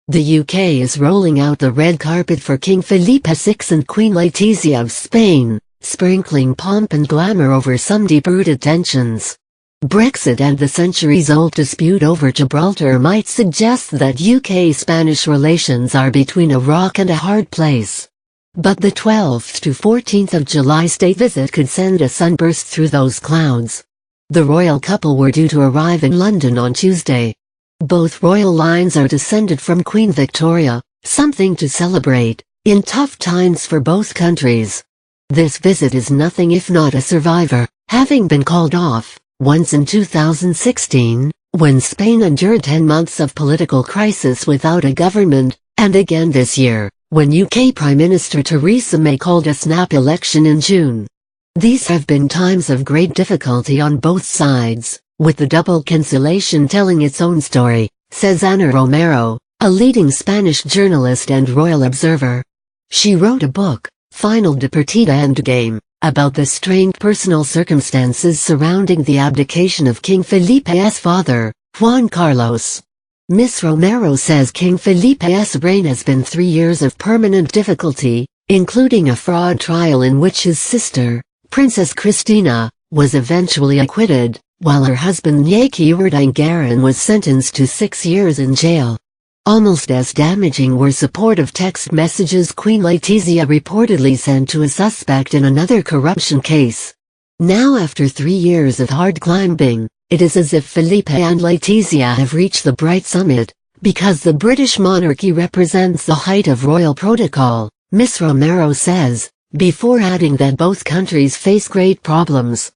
The UK is rolling out the red carpet for King Felipe VI and Queen Letizia of Spain, sprinkling pomp and glamour over some deep-rooted tensions. Brexit and the centuries-old dispute over Gibraltar might suggest that UK-Spanish relations are between a rock and a hard place. But the 12th to 14th of July state visit could send a sunburst through those clouds. The royal couple were due to arrive in London on Tuesday. Both royal lines are descended from Queen Victoria, something to celebrate, in tough times for both countries. This visit is nothing if not a survivor, having been called off once in 2016, when Spain endured 10 months of political crisis without a government, and again this year, when UK Prime Minister Theresa May called a snap election in June. These have been times of great difficulty on both sides, with the double cancellation telling its own story, says Ana Romero, a leading Spanish journalist and royal observer. She wrote a book, Final de Partida Endgame, about the strained personal circumstances surrounding the abdication of King Felipe's father, Juan Carlos. Ms. Romero says King Felipe's reign has been 3 years of permanent difficulty, including a fraud trial in which his sister, Princess Cristina, was eventually acquitted, while her husband Iñaki Urdangarin was sentenced to 6 years in jail. Almost as damaging were supportive text messages Queen Letizia reportedly sent to a suspect in another corruption case. Now after 3 years of hard climbing, it is as if Felipe and Letizia have reached the bright summit, because the British monarchy represents the height of royal protocol, Ms. Romero says, before adding that both countries face great problems.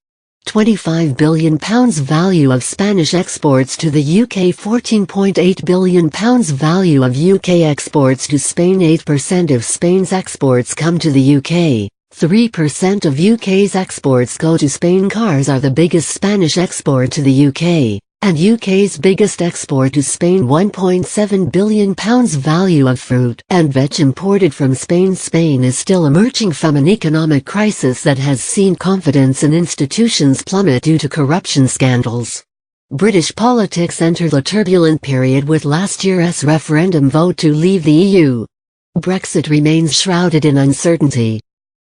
£25 billion value of Spanish exports to the UK, £14.8 billion value of UK exports to Spain. 8% of Spain's exports come to the UK, 3% of UK's exports go to Spain. Cars are the biggest Spanish export to the UK, and UK's biggest export to Spain. £1.7 billion value of fruit and veg imported from Spain. Spain is still emerging from an economic crisis that has seen confidence in institutions plummet due to corruption scandals. British politics entered a turbulent period with last year's referendum vote to leave the EU. Brexit remains shrouded in uncertainty.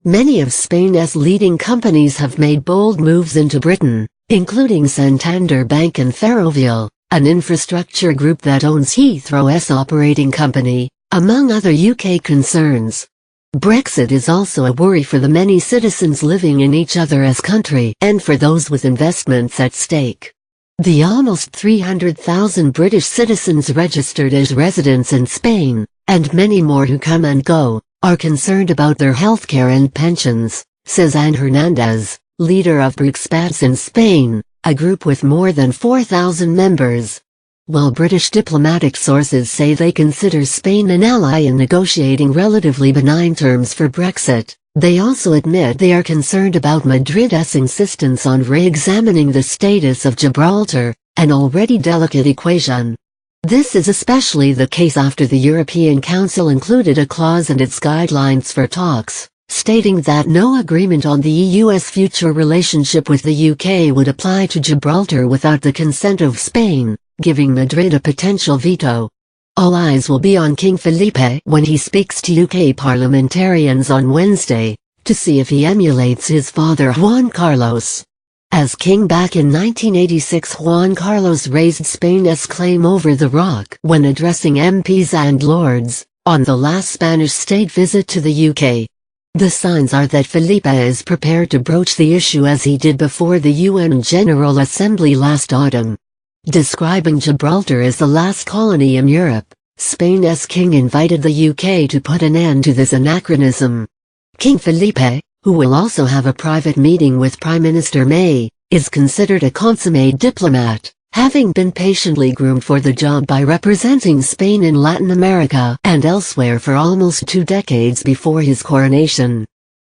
Many of Spain's leading companies have made bold moves into Britain, including Santander Bank and Ferrovial, an infrastructure group that owns Heathrow's operating company, among other UK concerns. Brexit is also a worry for the many citizens living in each other's country and for those with investments at stake. The almost 300,000 British citizens registered as residents in Spain, and many more who come and go, are concerned about their healthcare and pensions, says Anne Hernandez, leader of Expats in Spain, a group with more than 4,000 members. While British diplomatic sources say they consider Spain an ally in negotiating relatively benign terms for Brexit, they also admit they are concerned about Madrid's insistence on re-examining the status of Gibraltar, an already delicate equation. This is especially the case after the European Council included a clause in its guidelines for talks, stating that no agreement on the EU's future relationship with the UK would apply to Gibraltar without the consent of Spain, giving Madrid a potential veto. All eyes will be on King Felipe when he speaks to UK parliamentarians on Wednesday, to see if he emulates his father Juan Carlos. As king back in 1986, Juan Carlos raised Spain's claim over the rock when addressing MPs and lords, on the last Spanish state visit to the UK. The signs are that Felipe is prepared to broach the issue as he did before the UN General Assembly last autumn. Describing Gibraltar as the last colony in Europe, Spain's king invited the UK to put an end to this anachronism. King Felipe, who will also have a private meeting with Prime Minister May, is considered a consummate diplomat, having been patiently groomed for the job by representing Spain in Latin America and elsewhere for almost 2 decades before his coronation.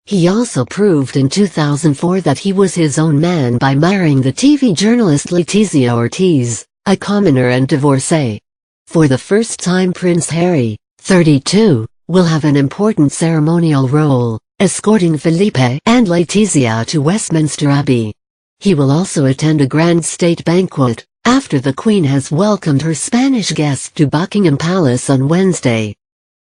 He also proved in 2004 that he was his own man by marrying the TV journalist Letizia Ortiz, a commoner and divorcee. For the first time, Prince Harry, 32, will have an important ceremonial role, escorting Felipe and Letizia to Westminster Abbey. He will also attend a grand state banquet, after the Queen has welcomed her Spanish guests to Buckingham Palace on Wednesday.